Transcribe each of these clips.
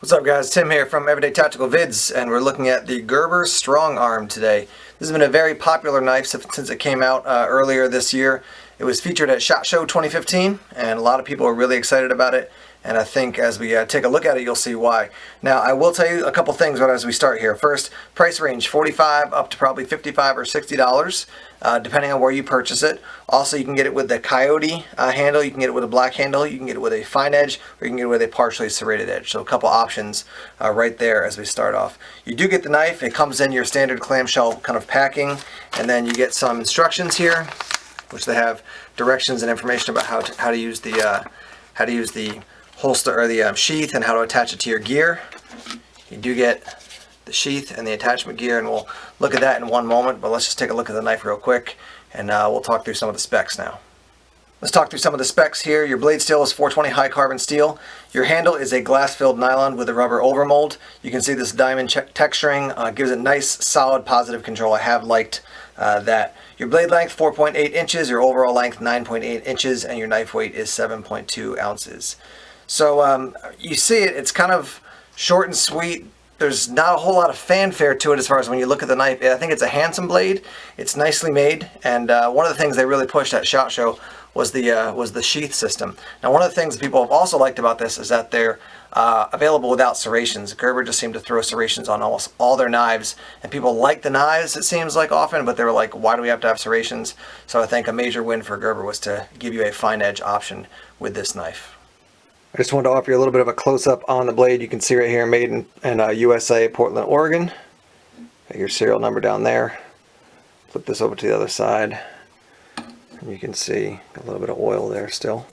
What's up guys, Tim here from Everyday Tactical Vids, and we're looking at the Gerber Strong Arm today. This has been a very popular knife since it came out earlier this year. It was featured at SHOT Show 2015 and a lot of people are really excited about it, and I think as we take a look at it you'll see why. Now I will tell you a couple things as we start here. First, price range $45 up to probably $55 or $60 depending on where you purchase it. Also, you can get it with the coyote handle, you can get it with a black handle, you can get it with a fine edge, or you can get it with a partially serrated edge. So a couple options right there as we start off. You do get the knife. It comes in your standard clamshell kind of packing, and then you get some instructions here, which they have directions and information about how to use the holster or the sheath and how to attach it to your gear. You do get the sheath and the attachment gear, and we'll look at that in one moment, but let's just take a look at the knife real quick, and we'll talk through some of the specs now. Let's talk through some of the specs here. Your blade steel is 420 high carbon steel. Your handle is a glass-filled nylon with a rubber overmold. You can see this diamond texturing gives it nice, solid, positive control. I have liked that. Your blade length 4.8 inches, your overall length 9.8 inches, and your knife weight is 7.2 ounces. So you see it's kind of short and sweet. There's not a whole lot of fanfare to it as far as when you look at the knife. I think it's a handsome blade. It's nicely made, and one of the things they really pushed at SHOT Show was the sheath system. Now, one of the things that people have also liked about this is that they're available without serrations. Gerber just seemed to throw serrations on almost all their knives, and people like the knives, it seems like, often, but they were like, why do we have to have serrations? So I think a major win for Gerber was to give you a fine edge option with this knife. I just wanted to offer you a little bit of a close-up on the blade. You can see right here, made in USA, Portland, Oregon. Got your serial number down there. Flip this over to the other side, and you can see a little bit of oil there still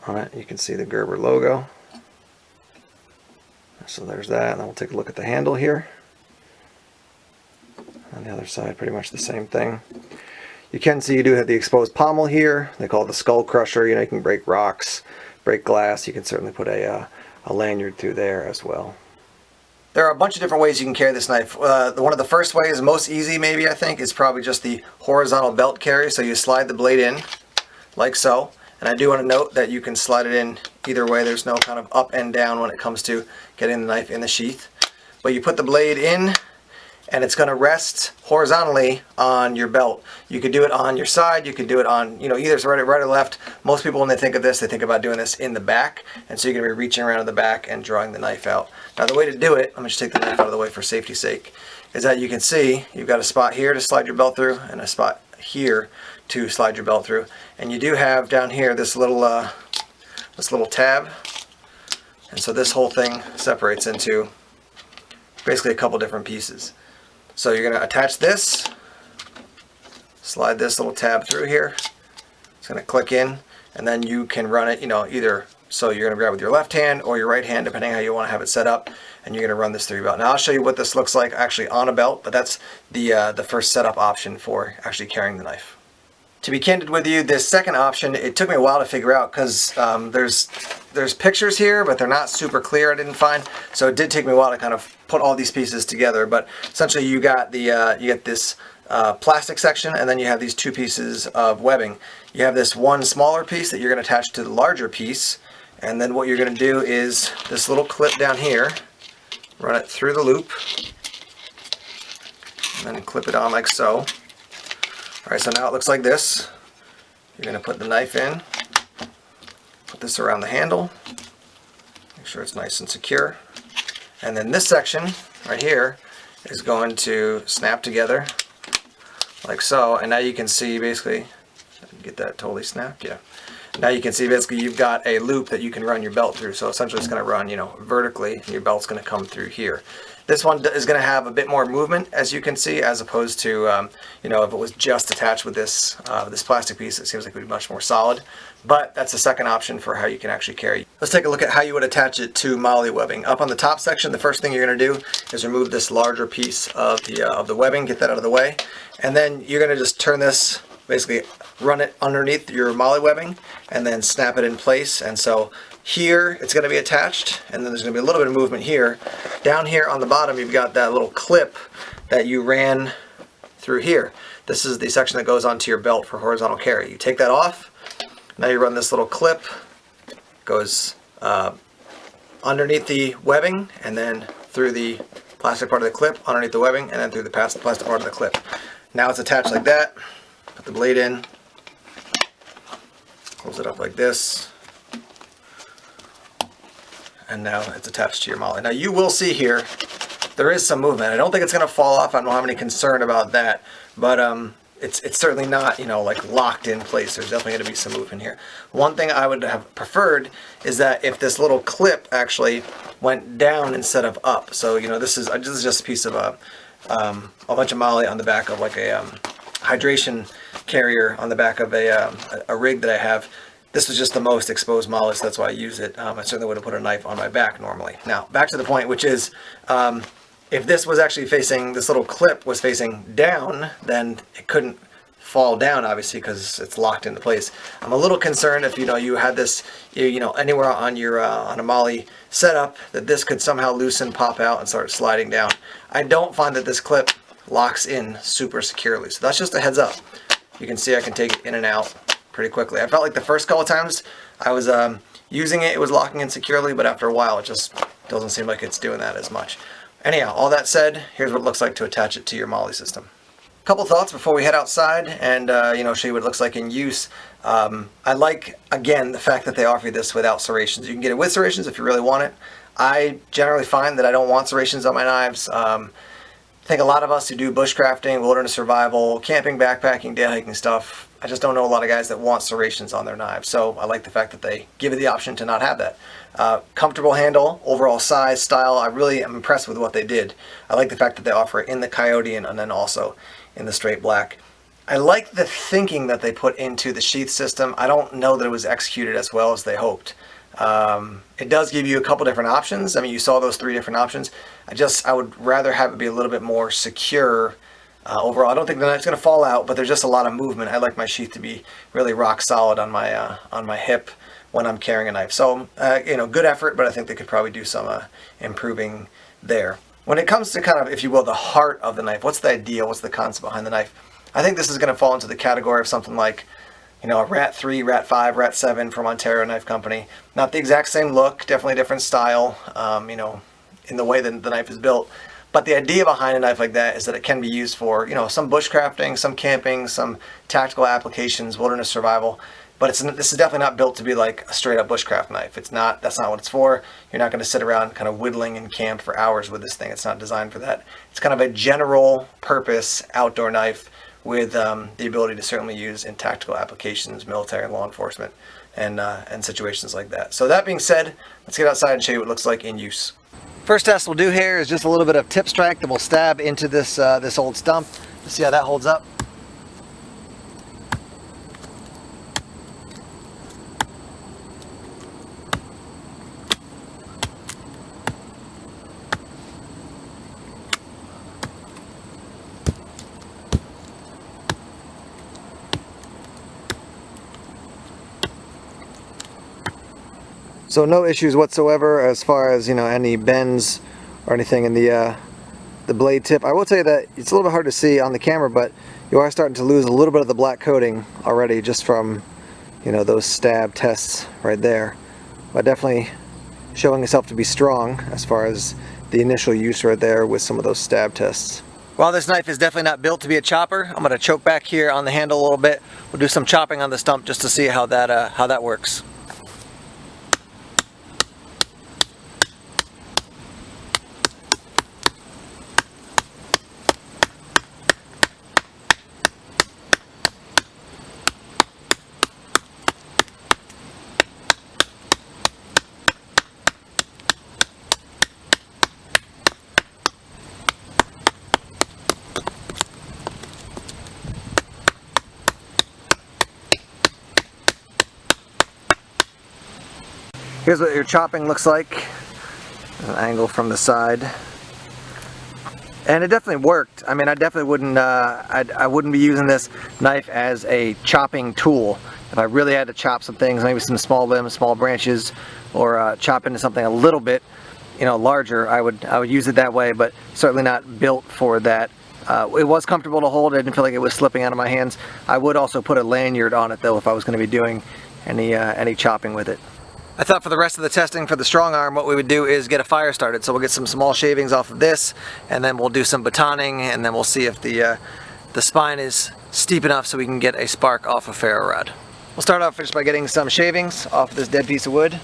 on it. You can see the Gerber logo. So there's that, and then we'll take a look at the handle here. On the other side, pretty much the same thing. You can see you do have the exposed pommel here. They call it the skull crusher. You know, you can break rocks, break glass. You can certainly put a lanyard through there as well. There are a bunch of different ways you can carry this knife. One of the first ways, most easy maybe, I think, is probably just the horizontal belt carry. So you slide the blade in like so. And I do want to note that you can slide it in either way. There's no kind of up and down when it comes to getting the knife in the sheath. But you put the blade in, and it's going to rest horizontally on your belt. You could do it on your side, you could do it on, either right or left. Most people, when they think of this, they think about doing this in the back, and so you're going to be reaching around in the back and drawing the knife out. Now the way to do it, let me just take the knife out of the way for safety's sake, is that you can see you've got a spot here to slide your belt through and a spot here to slide your belt through. And you do have down here this little tab, and so this whole thing separates into basically a couple different pieces. So you're going to attach this, slide this little tab through here. It's going to click in, and then you can run it, either so you're going to grab with your left hand or your right hand, depending how you want to have it set up, and you're going to run this through your belt. Now I'll show you what this looks like actually on a belt, but that's the first setup option for actually carrying the knife. To be candid with you, this second option, it took me a while to figure out because there's pictures here, but they're not super clear, I didn't find. So it did take me a while to kind of put all these pieces together. But essentially you got you get this plastic section, and then you have these two pieces of webbing. You have this one smaller piece that you're going to attach to the larger piece, and then what you're going to do is this little clip down here, run it through the loop, and then clip it on like so. Alright, so now it looks like this. You're going to put the knife in, put this around the handle, make sure it's nice and secure, and then this section right here is going to snap together like so, and now you can see basically, get that totally snapped, yeah. Now you can see basically you've got a loop that you can run your belt through, so essentially it's going to run, vertically, and your belt's going to come through here. This one is going to have a bit more movement, as you can see, as opposed to, if it was just attached with this plastic piece, it seems like it would be much more solid. But that's the second option for how you can actually carry. Let's take a look at how you would attach it to MOLLE webbing. Up on the top section, the first thing you're going to do is remove this larger piece of the webbing, get that out of the way, and then you're going to just turn this, basically run it underneath your MOLLE webbing, and then snap it in place. And so here it's going to be attached, and then there's going to be a little bit of movement here. Down here on the bottom you've got that little clip that you ran through here. This is the section that goes onto your belt for horizontal carry. You take that off, now you run this little clip, goes underneath the webbing, and then through the plastic part of the clip, underneath the webbing, and then through the plastic part of the clip. Now it's attached like that. Put the blade in, close it up like this, and now it's attached to your MOLLE. Now you will see here, there is some movement. I don't think it's going to fall off. I don't have any concern about that, but it's certainly not, you know, like locked in place. There's definitely going to be some movement here. One thing I would have preferred is that if this little clip actually went down instead of up. So, you know, this is just a piece of a bunch of MOLLE on the back of like a hydration carrier on the back of a rig that I have. This was just the most exposed MOLLE, so that's why I use it. I certainly would have put a knife on my back normally. Now, back to the point, which is, if this was actually facing, this little clip was facing down, then it couldn't fall down, obviously, because it's locked into place. I'm a little concerned if, you know, you had this, you know, anywhere on your on a MOLLE setup, that this could somehow loosen, pop out, and start sliding down. I don't find that this clip locks in super securely, so that's just a heads up. You can see I can take it in and out pretty quickly. I felt like the first couple times I was using it, it was locking in securely, but after a while it just doesn't seem like it's doing that as much. Anyhow, all that said, here's what it looks like to attach it to your MOLLE system. Couple thoughts before we head outside and you know, show you what it looks like in use. I like, again, the fact that they offer you this without serrations. You can get it with serrations if you really want it. I generally find that I don't want serrations on my knives. I think a lot of us who do bushcrafting, wilderness survival, camping, backpacking, day hiking stuff, I just don't know a lot of guys that want serrations on their knives. So I like the fact that they give you the option to not have that. Comfortable handle, overall size, style, I really am impressed with what they did. I like the fact that they offer it in the coyote and then also in the straight black. I like the thinking that they put into the sheath system. I don't know that it was executed as well as they hoped. It does give you a couple different options. I mean, you saw those 3 different options. I would rather have it be a little bit more secure overall. I don't think the knife's going to fall out, but there's just a lot of movement. I like my sheath to be really rock solid on my hip when I'm carrying a knife. So, you know, good effort, but I think they could probably do some improving there. When it comes to kind of, if you will, the heart of the knife, what's the idea? What's the concept behind the knife? I think this is going to fall into the category of something like, you know, a Rat 3, Rat 5, Rat 7 from Ontario Knife Company. Not the exact same look, definitely a different style, you know, in the way that the knife is built. But the idea behind a knife like that is that it can be used for, you know, some bushcrafting, some camping, some tactical applications, wilderness survival. But this is definitely not built to be like a straight up bushcraft knife. It's not, that's not what it's for. You're not going to sit around kind of whittling and camp for hours with this thing. It's not designed for that. It's kind of a general purpose outdoor knife with the ability to certainly use in tactical applications, military and law enforcement, and situations like that. So that being said, let's get outside and show you what it looks like in use. First test we'll do here is just a little bit of tip strike that we'll stab into this this old stump to see how that holds up. So no issues whatsoever as far as, you know, any bends or anything in the blade tip. I will tell you that it's a little bit hard to see on the camera, but you are starting to lose a little bit of the black coating already just from, you know, those stab tests right there. But definitely showing itself to be strong as far as the initial use right there with some of those stab tests. While this knife is definitely not built to be a chopper, I'm going to choke back here on the handle a little bit. We'll do some chopping on the stump just to see how that works. Here's what your chopping looks like, an angle from the side, and it definitely worked. I mean, I definitely wouldn't, I wouldn't be using this knife as a chopping tool. If I really had to chop some things, maybe some small limbs, small branches, or chop into something a little bit, you know, larger, I would use it that way, but certainly not built for that. It was comfortable to hold. I didn't feel like it was slipping out of my hands. I would also put a lanyard on it though if I was going to be doing any chopping with it. I thought for the rest of the testing for the strong arm, what we would do is get a fire started. So we'll get some small shavings off of this, and then we'll do some batoning, and then we'll see if the spine is steep enough so we can get a spark off a ferro rod. We'll start off just by getting some shavings off of this dead piece of wood.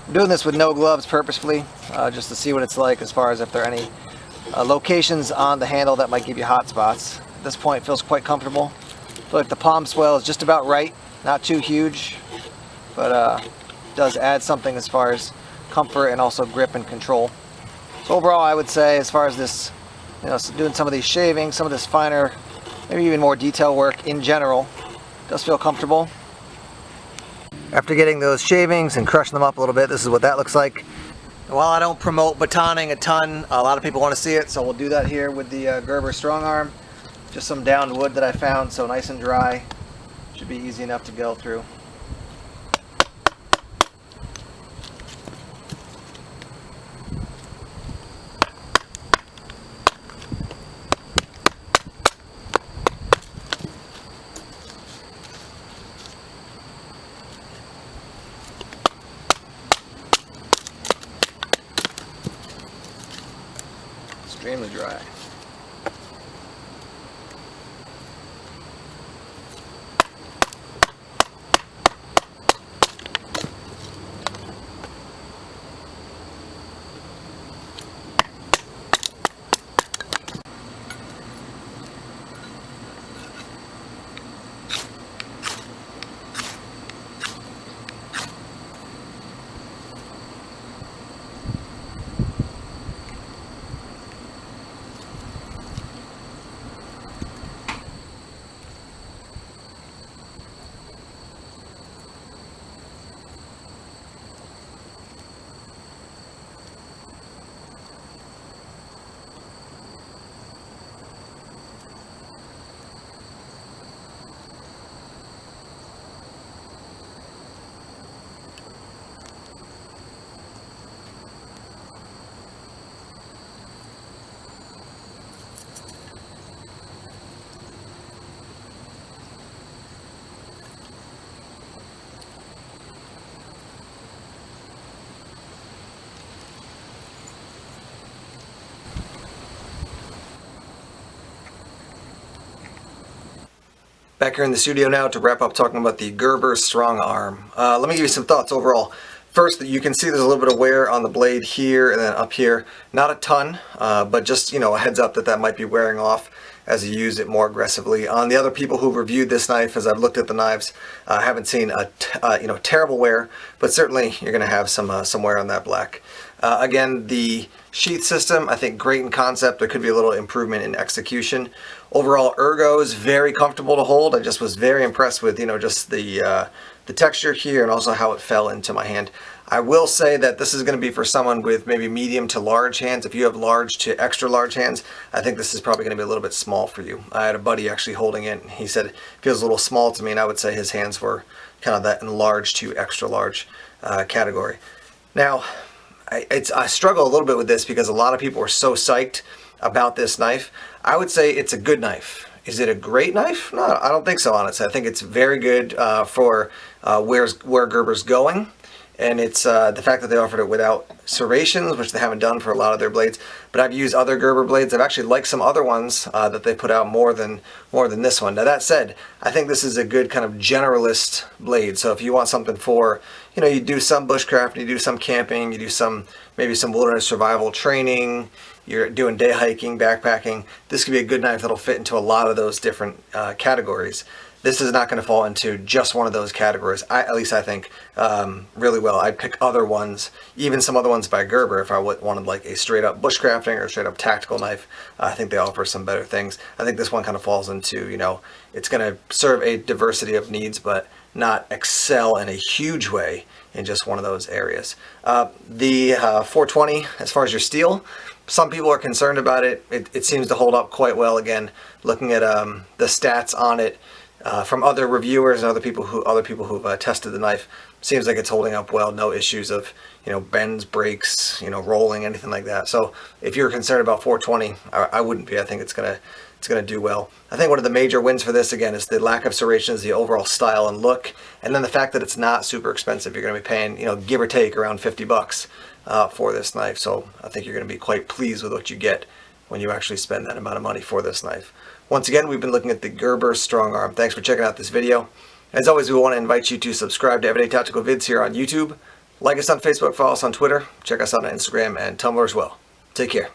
I'm doing this with no gloves purposefully, just to see what it's like as far as if there are any locations on the handle that might give you hot spots. At this point it feels quite comfortable. I feel like the palm swell is just about right, not too huge, but does add something as far as comfort and also grip and control. So overall I would say, as far as this, doing some of these shavings, some of this finer, maybe even more detail work in general, does feel comfortable. After getting those shavings and crushing them up a little bit, this is what that looks like. And while I don't promote batoning a ton, a lot of people want to see it, so we'll do that here with the Gerber Strong Arm. Just some downed wood that I found, so nice and dry. Should be easy enough to go through. Extremely dry. Back here in the studio now to wrap up talking about the Gerber Strong Arm. Let me give you some thoughts overall. First, you can see there's a little bit of wear on the blade here and then up here. Not a ton, but just a heads up that might be wearing off as you use it more aggressively. On the other people who've reviewed this knife, as I've looked at the knives, I haven't seen a terrible wear, but certainly you're going to have some wear on that black. Again, the sheath system, I think great in concept. There could be a little improvement in execution. Overall, ergo is very comfortable to hold. I just was very impressed with just the texture here and also how it fell into my hand. I will say that this is going to be for someone with maybe medium to large hands. If you have large to extra large hands, I think this is probably going to be a little bit small for you. I had a buddy actually holding it, and he said it feels a little small to me, and I would say his hands were kind of that enlarged to extra large category. Now, I struggle a little bit with this because a lot of people are so psyched about this knife. I would say it's a good knife. Is it a great knife? No, I don't think so, honestly. I think it's very good for where Gerber's going. And it's the fact that they offered it without serrations, which they haven't done for a lot of their blades. But I've used other Gerber blades. I've actually liked some other ones that they put out more than this one. Now that said, I think this is a good kind of generalist blade. So if you want something for, you do some bushcraft, you do some camping, you do maybe some wilderness survival training, you're doing day hiking, backpacking, this could be a good knife that'll fit into a lot of those different categories. This is not going to fall into just one of those categories, at least I think, really well. I'd pick other ones, even some other ones by Gerber, if I wanted like a straight up bushcrafting or a straight up tactical knife. I think they offer some better things. I think this one kind of falls into, it's going to serve a diversity of needs, but not excel in a huge way in just one of those areas. The 420, as far as your steel, some people are concerned about it. It seems to hold up quite well. Again, looking at the stats on it, from other reviewers and other people who've tested the knife, seems like it's holding up well. No issues of bends, breaks, rolling, anything like that. So if you're concerned about 420, I wouldn't be. I think it's gonna do well. I think one of the major wins for this again is the lack of serrations, the overall style and look, and then the fact that it's not super expensive. You're gonna be paying give or take around 50 bucks for this knife. So I think you're gonna be quite pleased with what you get when you actually spend that amount of money for this knife. Once again, we've been looking at the Gerber Strong Arm. Thanks for checking out this video. As always, we want to invite you to subscribe to Everyday Tactical Vids here on YouTube. Like us on Facebook, follow us on Twitter, check us out on Instagram and Tumblr as well. Take care.